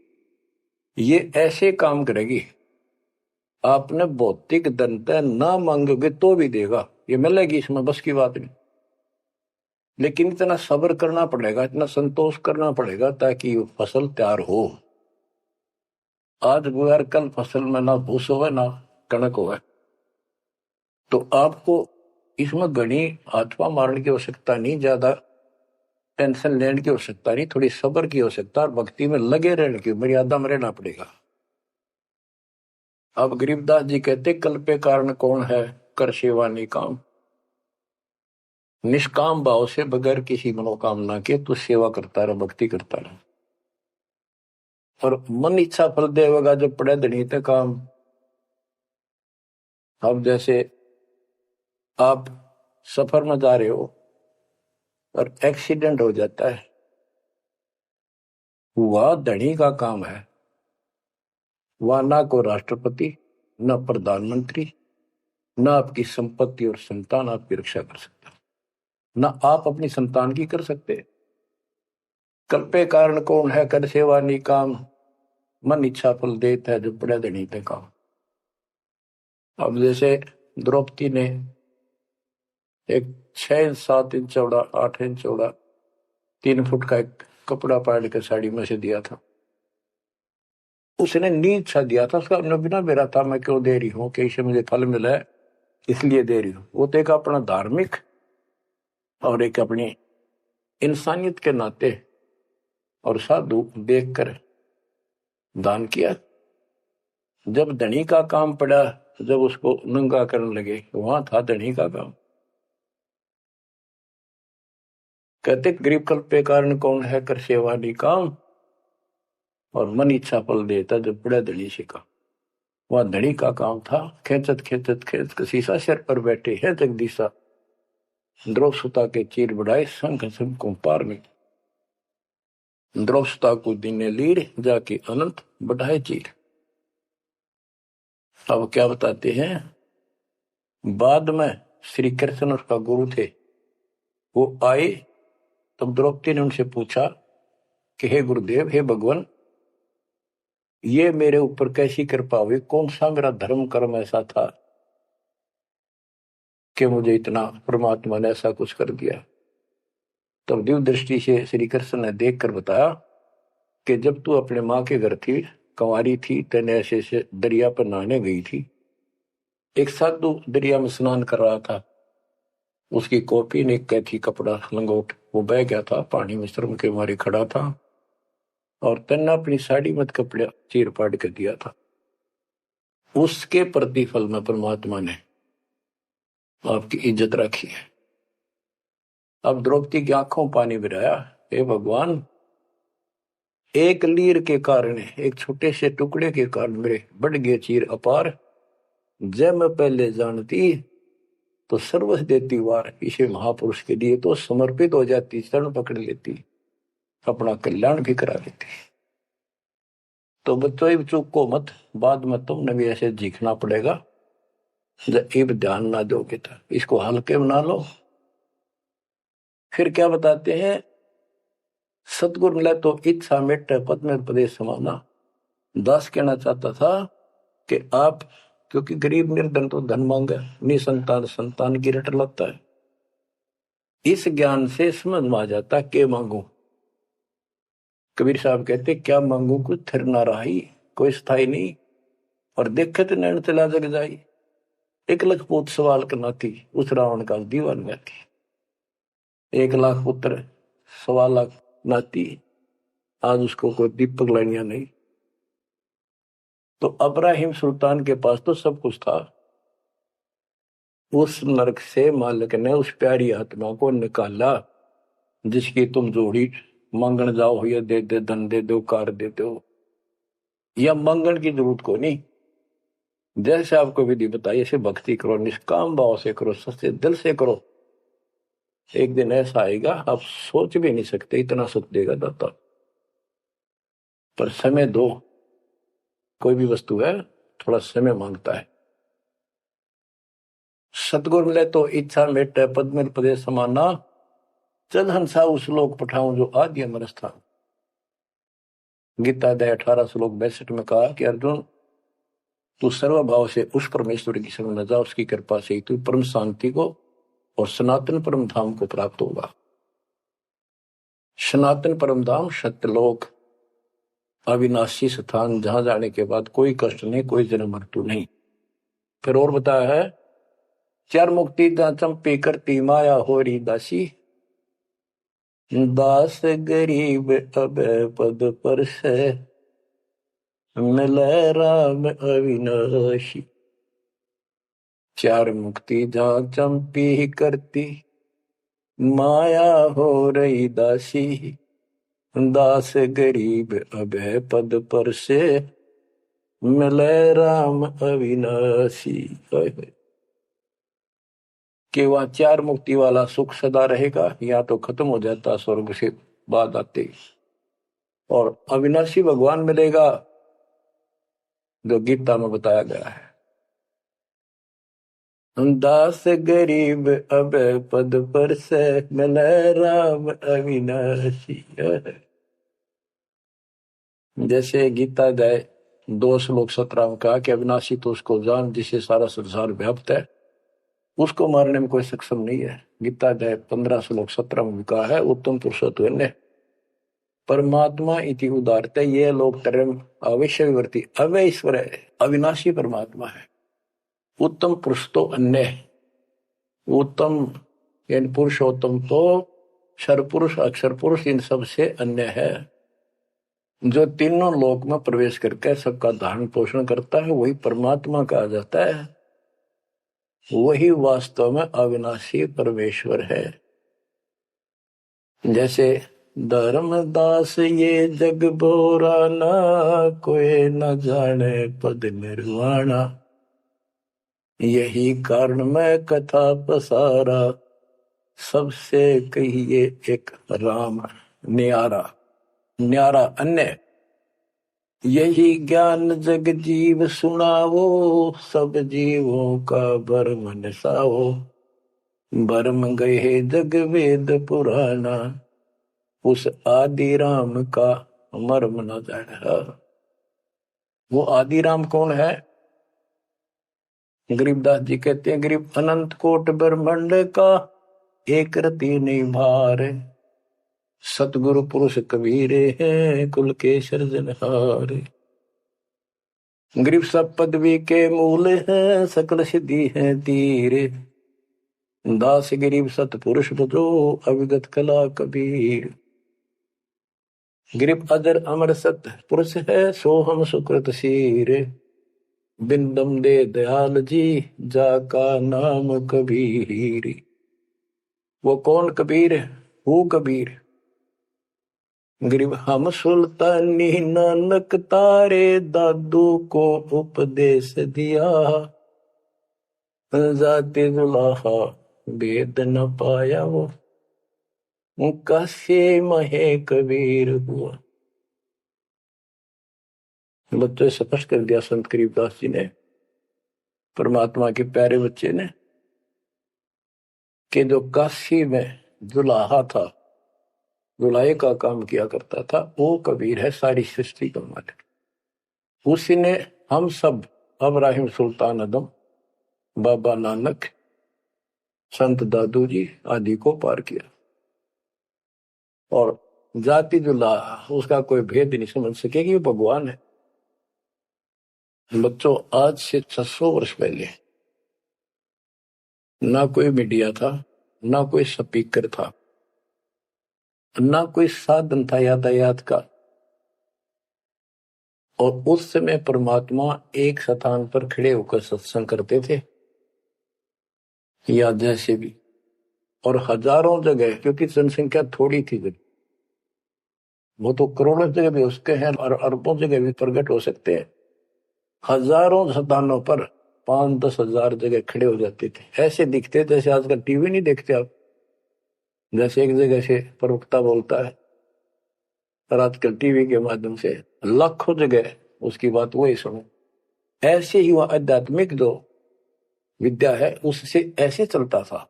ये ऐसे काम करेगी। आपने भौतिक धन ना मांगोगे तो भी देगा, ये मिलेगी, इसमें बस की बात नहीं। लेकिन इतना सब्र करना पड़ेगा, इतना संतोष करना पड़ेगा ताकि फसल तैयार हो। आज गुआर कल फसल में ना भूस हो ना कणक हो, तो आपको इसमें घनी हाथपा मारने की आवश्यकता नहीं, ज्यादा टेंशन लेने की आवश्यकता नहीं, थोड़ी सब्र की आवश्यकता, और भक्ति में लगे रहने की, मर्यादा में रहना पड़ेगा। अब गरीबदास जी कहते, कल पे कारण कौन है, कर सेवा निकाम। निष्काम भाव से बगैर किसी मनोकामना के तू सेवा करता रहे, भक्ति करता रहे, और मन इच्छा फल देगा जब पड़े धनी ते काम। अब जैसे आप सफर में जा रहे हो और एक्सीडेंट हो जाता है, वह धनी का काम है, वह ना को राष्ट्रपति, न प्रधानमंत्री, न आपकी संपत्ति और संतान आपकी रक्षा कर सकता, न आप अपनी संतान की कर सकते। कल्पे कारण कौन है, कर सेवा निकाम, मन इच्छा फल देता है जो पड़े धनी ते काम। अब जैसे द्रौपदी ने एक 6-7 इंच चौड़ा, 8 इंच चौड़ा, 3 फुट का एक कपड़ा पाड़ के साड़ी में से दिया था। उसने नीच सा दिया था, उसका बिना मेरा था, मैं क्यों दे रही हूं, कि इससे मुझे फल मिला है इसलिए दे रही हूं। वो तो एक अपना धार्मिक और एक अपनी इंसानियत के नाते और साधु देखकर दान किया। जब धनी का काम पड़ा, जब उसको नंगा करने लगे, वहां था धनी का काम। कहते गरीब कल्प पे कारण कौन है, कर सेवा निकाम, और मन इच्छा फल देता जब बड़ा धनी से का। वह धनी का काम था, खेचत खेचत खेच शीशा सिर पर बैठे हैं जगदीशा, द्रौपसुता के चीर बढ़ाए संघ संघ को पार में, द्रौपसुता को दीने लीर जाके अनंत बढ़ाए चीर। अब क्या बताते हैं, बाद में श्री कृष्ण उसका गुरु थे, वो आए, तब द्रौपदी ने उनसे पूछा कि हे गुरुदेव, हे भगवान, ये मेरे ऊपर कैसी कृपा हुई, कौन सा मेरा धर्म कर्म ऐसा था कि मुझे इतना परमात्मा ने ऐसा कुछ कर दिया। तब दिव्य दृष्टि से श्री कृष्ण ने देखकर बताया कि जब तू अपने माँ के घर थी, कंवारी थी, तेने ऐसे से दरिया पर नहाने गई थी। एक साधु दरिया में स्नान कर रहा था, उसकी कॉपी ने कैथी कपड़ा लंगोट वो बह गया था, पानी में शर्म के मारे खड़ा था, और तेने अपनी साड़ी मत कपड़ा चीर पाड़ कर दिया था। उसके प्रतिफल में परमात्मा ने आपकी इज्जत रखी है। अब द्रौपदी की आंखों पानी गिराया, हे भगवान, एक लीर के कारण, एक छोटे से टुकड़े के कारण मेरे बढ़ गए चीर अपार। जब मैं पहले जानती तो सर्वस्व देती वार, इसे महापुरुष के लिए तो समर्पित हो जाती, शरण पकड़ लेती, अपना कल्याण भी करा लेती। तो बच्चों चूक को मत, बाद में तुमने भी ऐसे जीखना पड़ेगा। जब ध्यान ना दोगे तो इसको हल्के बना लो। फिर क्या बताते हैं, सतगुरु मिला तो इच्छा मिट पद में प्रदेश समाना। दास कहना चाहता था कि आप, क्योंकि गरीब निर्धन तो धन मांगे, निसंतान संतान की रट लगता है। इस ज्ञान से समझ में आ जाता के मांगू। कबीर साहब कहते क्या मांगू, कुछ थिर ना रही, कोई स्थाई नहीं, और देखे तो नैन चला जग जाई। एक लख पूत सवाल करना थी, उस रावण का दीवान में थी। 1 लाख पुत्र 1.25 लाख नाती, आज उसको कोई दीपक लाइनिया नहीं। तो अब्राहिम सुल्तान के पास तो सब कुछ था। उस नरक से मालिक ने उस प्यारी आत्मा को निकाला, जिसकी तुम जोड़ी मांगण जाओ, या दे दे धन दे दो, कार दे दो, या मांगण की जरूरत को नहीं। जैसे आपको विधि बताई, ऐसे भक्ति करो, निष्काम भाव से करो, सच्चे दिल से करो। एक दिन ऐसा आएगा आप सोच भी नहीं सकते, इतना सुख देगा दाता। पर समय दो, कोई भी वस्तु है थोड़ा समय मांगता है। सतगुरु मिले तो इच्छा मेटे पद में प्रदेश समाना। चल हंसा उस लोक पठाऊं जो आदि अमर स्थान। गीता अध्याय 18 श्लोक 62 में कहा कि अर्जुन, तू सर्वभाव से उस परमेश्वर की शरण में जा, उसकी कृपा से तू परम शांति को और सनातन परम धाम को प्राप्त होगा। सनातन परम धाम सत्यलोक, अविनाशी स्थान, जहां जाने के बाद कोई कष्ट नहीं, कोई जन्म मृत्यु नहीं। फिर और बताया है, चार मुक्ति चंपी करती माया होरी दासी। दास गरीब अब पद पर से मिले राम अविनाशी। चार मुक्ति जहां चंपी करती माया हो रही दासी। दास गरीब अब पद पर से मिले राम अविनाशी। कि वहां चार मुक्ति वाला सुख सदा रहेगा, या तो खत्म हो जाता स्वर्ग से बाद आते, और अविनाशी भगवान मिलेगा जो गीता में बताया गया है। दास गरीब अब पद पर से मिले राम अविनाशी। जैसे गीता अध्याय 2 श्लोक 17 में कहा कि अविनाशी तो उसको जान जिसे सारा संसार व्याप्त है, उसको मारने में कोई सक्षम नहीं है। गीता अध्याय 15 श्लोक 17 में कहा है, उत्तम पुरुषोत्तम परमात्मा इति उदारते ये लोग तरम अवश्य विवर्ती। अवय ईश्वर है, अविनाशी परमात्मा है। उत्तम पुरुष तो अन्य है। उत्तम यानी पुरुषोत्तम तो सर्वपुरुष अक्षर पुरुष इन सब से अन्य है। जो तीनों लोक में प्रवेश करके सबका धारण पोषण करता है, वही परमात्मा कहा जाता है। वही वास्तव में अविनाशी परमेश्वर है। जैसे धर्मदास ये जग बोरा ना, कोई न जाने पद निर्वाणा। यही कारण मैं कथा पसारा, सबसे कहिए एक राम न्यारा। न्यारा अन्य, यही ज्ञान जग जीव सुनावो, सब जीवों का भरम नसाओ। भरम गए जग वेद पुराना, उस आदि राम का मर्म न जाना। वो आदि राम कौन है? गरीबदास जी कहते हैं, गरीब अनंत कोट ब्रह्मांड का एक रति नहीं भार। सतगुरु पुरुष कबीरे हैं कुल के सर्जनहारे। गरीब सब पदवी के मूल हैं सकल सिद्धि है तीरे। दास गरीब सतपुरुष बजो अविगत कला कबीर। गरीब अजर अमर सत पुरुष है सोहम सुकृत शीरे। बिंदम दे दयाल जी जाका नाम कबीर। वो कौन कबीर है? वो कबीर गरीब हम सुल्तानी नानक तारे दादू को उपदेश दिया। जाते जुलाहा वेद न पाया वो कैसे महे कबीर हुआ। बच्चों स्पष्ट कर दिया संत करीबदास जी ने, परमात्मा के प्यारे बच्चे ने, कि जो काशी में जुलाहा था, जुलाहे का काम किया करता था, वो कबीर है सारी सृष्टि का मालिक। उसी ने हम सब अब्राहिम सुल्तान आदम, बाबा नानक, संत दादू जी आदि को पार किया। और जाति जुलाहा उसका कोई भेद नहीं समझ सके कि वो भगवान है। बच्चों आज से 600 वर्ष पहले ना कोई मीडिया था, ना कोई स्पीकर था, ना कोई साधन था यातायात का। और उस समय परमात्मा एक स्थान पर खड़े होकर सत्संग करते थे, या जैसे भी, और हजारों जगह, क्योंकि जनसंख्या थोड़ी थी जगह, वो तो करोड़ों जगह भी उसके हैं और अरबों जगह भी प्रकट हो सकते हैं। हजारों स्थानों पर 5-10 हजार जगह खड़े हो जाते थे। ऐसे दिखते जैसे आजकल टीवी नहीं देखते आप, जैसे एक जगह से प्रवक्ता बोलता है और आजकल टीवी के माध्यम से लाखों जगह उसकी बात वही सुनो। ऐसे ही वह आध्यात्मिक जो विद्या है उससे ऐसे चलता था।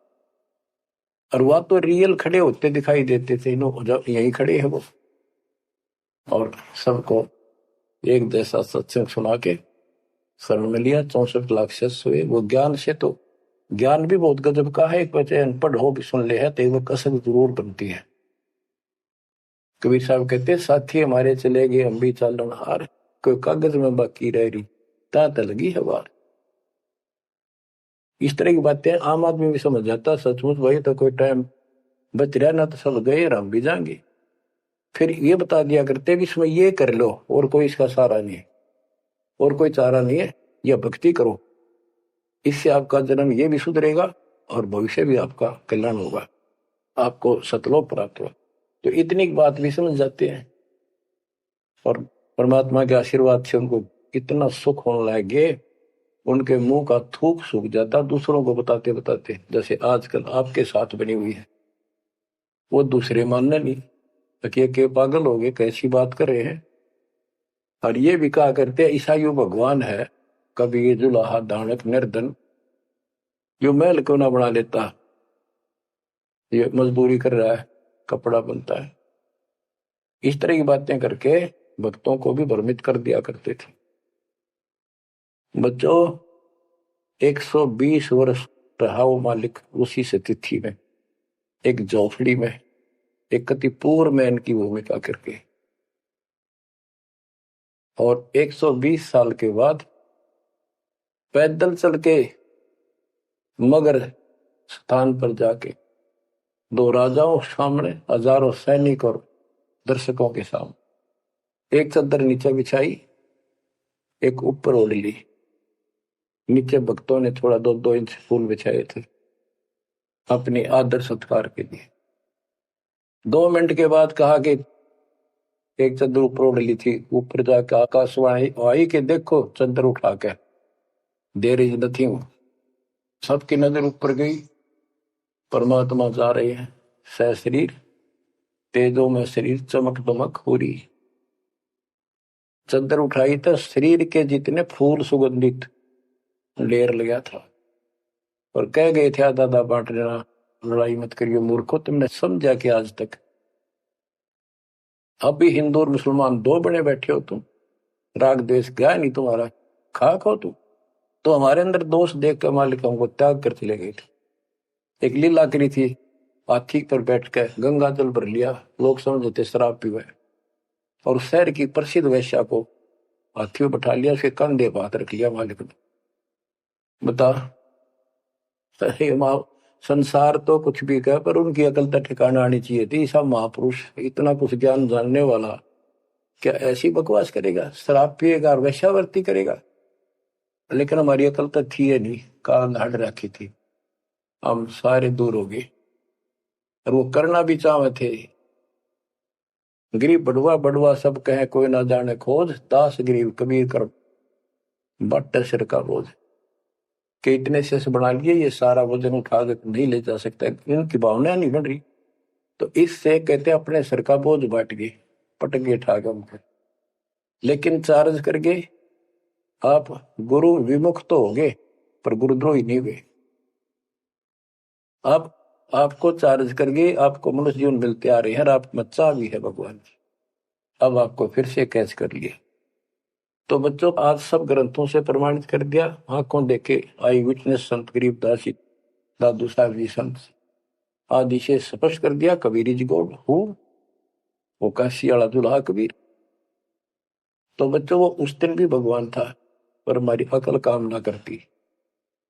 और वह तो रियल खड़े होते दिखाई देते थे, जब यही खड़े हैं वो, और सबको एक जैसा सत्संग सुना के शरण में लिया। 64 लाख शिष्य हुए। वो ज्ञान से तो ज्ञान भी बहुत गजब का है। एक बच्चे अनपढ़ हो भी सुन ले है तो वो कसक जरूर बनती है। कबीर साहब कहते साथी हमारे चले गए हम भी चालन हार, कोई कागज में बाकी रह रही ता लगी है बार। इस तरह की बातें आम आदमी भी समझ जाता, सचमुच वही तो कोई टाइम बच रहा ना, तो सब गए और हम भी जाएंगे। फिर ये बता दिया करते भी इसमें ये कर लो और कोई इसका सहारा नहीं है, और कोई चारा नहीं है, यह भक्ति करो, इससे आपका जन्म ये भी सुधरेगा और भविष्य भी आपका कल्याण होगा, आपको सतलोक प्राप्त होगा। तो इतनी बात भी समझ जाते हैं और परमात्मा के आशीर्वाद से उनको इतना सुख होने लगे, उनके मुंह का थूक सूख जाता दूसरों को बताते बताते। जैसे आजकल आपके साथ बनी हुई है, वो दूसरे मानने नहीं, के पागल हो गए, कैसी बात कर रहे हैं। और ये भी कहा करते ईसाइयों भगवान है, कभी जुलाहा दानक निर्धन, जो महल क्यों ना बना लेता, ये मजदूरी कर रहा है, कपड़ा बनता है। इस तरह की बातें करके भक्तों को भी भ्रमित कर दिया करते थे। बच्चों 120 वर्ष रहा वो मालिक उसी से तिथि में, एक झोपड़ी में, एक कतिपूर मैन की भूमिका करके। और 120 साल के बाद पैदल चल के मगर स्थान पर जाके 2 राजाओं सामने, हजारों सैनिक और दर्शकों के सामने एक चादर नीचे बिछाई, एक ऊपर ओढ़ ली, नीचे भक्तों ने थोड़ा 2-2 इंच फूल बिछाए थे अपने आदर सत्कार के लिए। 2 मिनट के बाद कहा कि एक चादर ऊपर ओढ़ ली थी, ऊपर जाकर आकाशवाणी आई कि देखो चादर उठा के, देर इज नथिंग। सबकी नजर ऊपर गई, परमात्मा जा रहे हैं सह शरीर, तेजों में शरीर चमक दमक हो रही। चादर उठाई तो शरीर के जितने फूल सुगंधित लेर लगा था, और कह गए थे दादा बांट लेना, लड़ाई मत करियो मूर्खो, तुमने समझा कि आज तक अब भी हिंदू और मुसलमान 2 बने बैठे हो तुम, राग द्वेष गया नहीं तुम्हारा, खाक हो तुम। तो हमारे अंदर दोष देख कर मालिक हमको त्याग कर चले गए थे। एक लीला करी थी हाथी पर बैठ के गंगा जल भर लिया, लोग समझते शराब पीवे, और शहर की प्रसिद्ध वेश्या को हाथी में बैठा लिया, उसके कंधे पर हाथ रख लिया मालिक ने। बता, सही माँ, संसार तो कुछ भी कहे पर उनकी अकल तो ठिकाना आनी चाहिए थी। सब महापुरुष इतना कुछ ज्ञान जानने वाला क्या ऐसी बकवास करेगा, शराब पिएगा और वेश्यावृत्ति करेगा? लेकिन हमारी अकल तो थी है नहीं, काल धाड़ रखी थी, हम सारे दूर हो गए। और वो करना भी चाहे थे। गरीब बड़ुआ बड़ुआ सब कहे कोई ना जाने खोज, दास गरीब कबीर कर बट सिर का बोझ। कि इतने से बना लिए, ये सारा वजन उठा कर नहीं ले जा सकता, इनकी भावना नहीं बन रही। तो इससे कहते अपने सिर का बोझ बांट गए, पटक गए उठा के उनको। लेकिन चार्ज करके आप गुरु विमुख तो हो गए पर गुरुद्रोही नहीं हुए। आप आपको चार्ज करके आपको मनुष्य जीवन मिलते आ रहे हैं, और आप बच्चा भी है भगवान जी, अब आपको फिर से कैच कर लिया। तो बच्चों, आज सब ग्रंथों से प्रमाणित कर दिया, आंखों देखे आई विटनेस संत गरीबदास जी, दादू साहब जी संत आदि से स्पष्ट कर दिया। कबीर इज गॉड हु, वो काशी वाला दुल्हा कबीर। तो बच्चों, वो उस दिन भी भगवान था, पर हमारी अकल काम ना करती,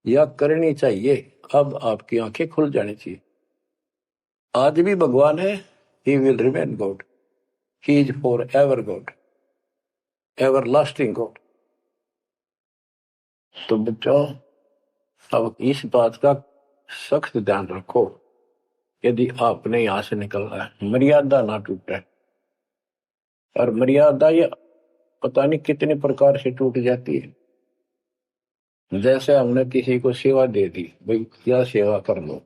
या करनी चाहिए। अब आपकी आंखें खुल जानी चाहिए। आज भी भगवान है, he will remain God, he is for ever God, ever lasting God. तो बच्चों, अब इस बात का सख्त ध्यान रखो, यदि आपने यहां से निकलना है, मर्यादा ना टूटे। और मर्यादा ये पता नहीं कितने प्रकार से टूट जाती है। जैसे हमने किसी को सेवा दे दी, भाई क्या सेवा कर लो,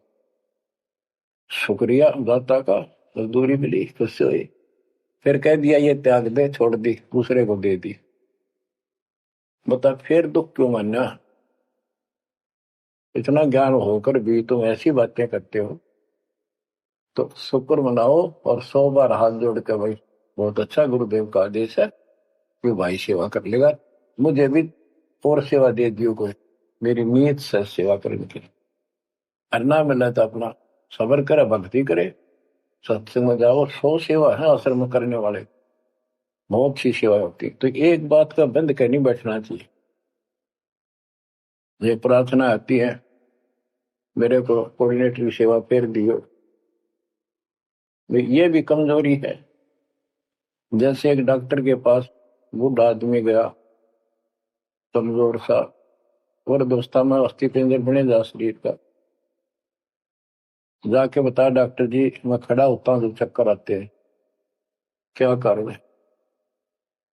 शुक्रिया दाता का, मजदूरी मिली खुश हुई, फिर कह दिया ये त्याग दे, छोड़ दी, दूसरे को दे दी। बता फिर दुख क्यों मानना? इतना ज्ञान होकर भी तुम ऐसी बातें करते हो। तो शुक्र मनाओ और 100 बार हाथ जोड़ के, भाई बहुत अच्छा गुरुदेव का आदेश है, कि भाई सेवा कर लेगा, मुझे भी और सेवा दे दियो कोई, मेरी नीयत से सेवा करने की। अन्ना मिला तो अपना सबर करे, भक्ति करे, सत्संग में जाओ, 100 सेवा है आश्रम में करने वाले, बहुत सी सेवा होती। तो एक बात का बंद कर नहीं बैठना चाहिए। ये प्रार्थना आती है, मेरे को कोऑर्डिनेटर की सेवा फेर दियो, ये भी कमजोरी है। जैसे एक डॉक्टर के पास बूढ़ा आदमी गया, कमजोर सा, और दोस्ता में अस्थि पिंजर बने जा शरीर का, जाके बता डॉक्टर जी मैं खड़ा होता हूँ तो चक्कर आते हैं, क्या करूं?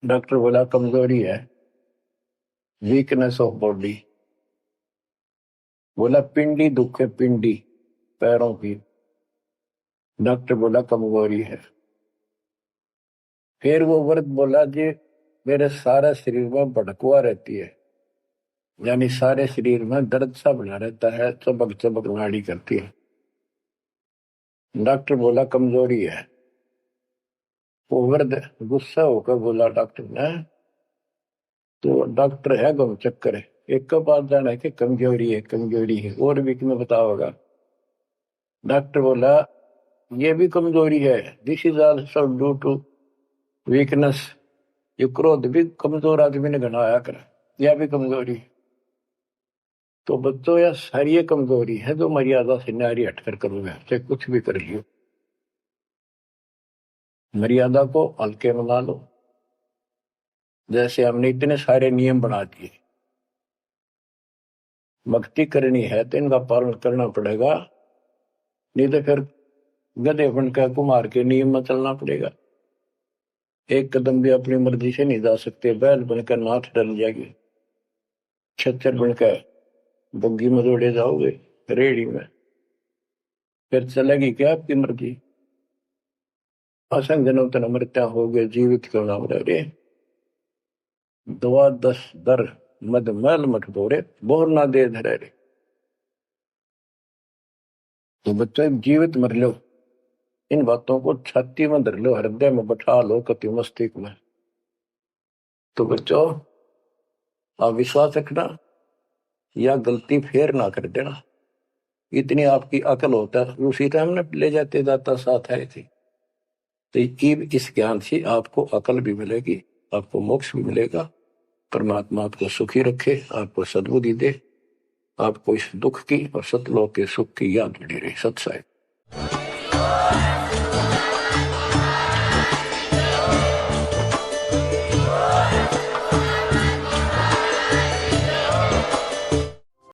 डॉक्टर बोला कमजोरी है, वीकनेस ऑफ बॉडी। बोला पिंडी दुख है, पिंडी पैरों की। डॉक्टर बोला कमजोरी है। फिर वो व्रत बोला जी मेरे सारे शरीर में भड़कुआ रहती है, यानी सारे शरीर में दर्द सा बना रहता है, चबक चबक नाड़ी करती है। डॉक्टर बोला कमजोरी है। वो वृद्ध गुस्सा होकर बोला डॉक्टर ने, तो डॉक्टर है गम चक्कर है, एक का बात जाना है कि कमजोरी है, कमजोरी है, और भी तुम्हें बताओगा। डॉक्टर बोला ये भी कमजोरी है, this is also due to weakness. ये क्रोध भी कमजोर आदमी ने घनाया कर, यह भी कमजोरी। तो बच्चों, यह सारी कमजोरी है जो मर्यादा से नारी हटकर करोगे, चाहे कुछ भी कर लियो। मर्यादा को हल्के में ना लो। जैसे हमने इतने सारे नियम बना दिए, भक्ति करनी है तो इनका पालन करना पड़ेगा, नहीं तो फिर गधे बनकर कुमार के नियम में चलना पड़ेगा। एक कदम भी अपनी मर्जी से नहीं जा सकते, बैल बनकर नाथ डल जाएगी, छच्चर बनकर बग्गी में दौड़े जाओगे, रेड़ी में, फिर चलेगी क्या आपकी मर्जी? असंग जनों तन मृत्या हो गए, जीवित क्यों नाम रे, दवा 10 दर मद मैल मठ बोरे, बोर ना दे धरे रे। तो बच्चों, जीवित मर लो, इन बातों को छाती में धर लो, हृदय में बैठा लो, कति मस्तिष्क में। तो बच्चों, आप विश्वास रखना, या गलती फेर ना कर देना। इतनी आपकी अकल होता है, उसी टाइम ने ले जाते दाता साथ आए थे। तो इस ज्ञान से आपको अकल भी मिलेगी, आपको मोक्ष भी मिलेगा। परमात्मा आपको सुखी रखे, आपको सद्बुद्धि दे, आपको इस दुख की और सतलोक के सुख की याद बनी रहे। सत्साई।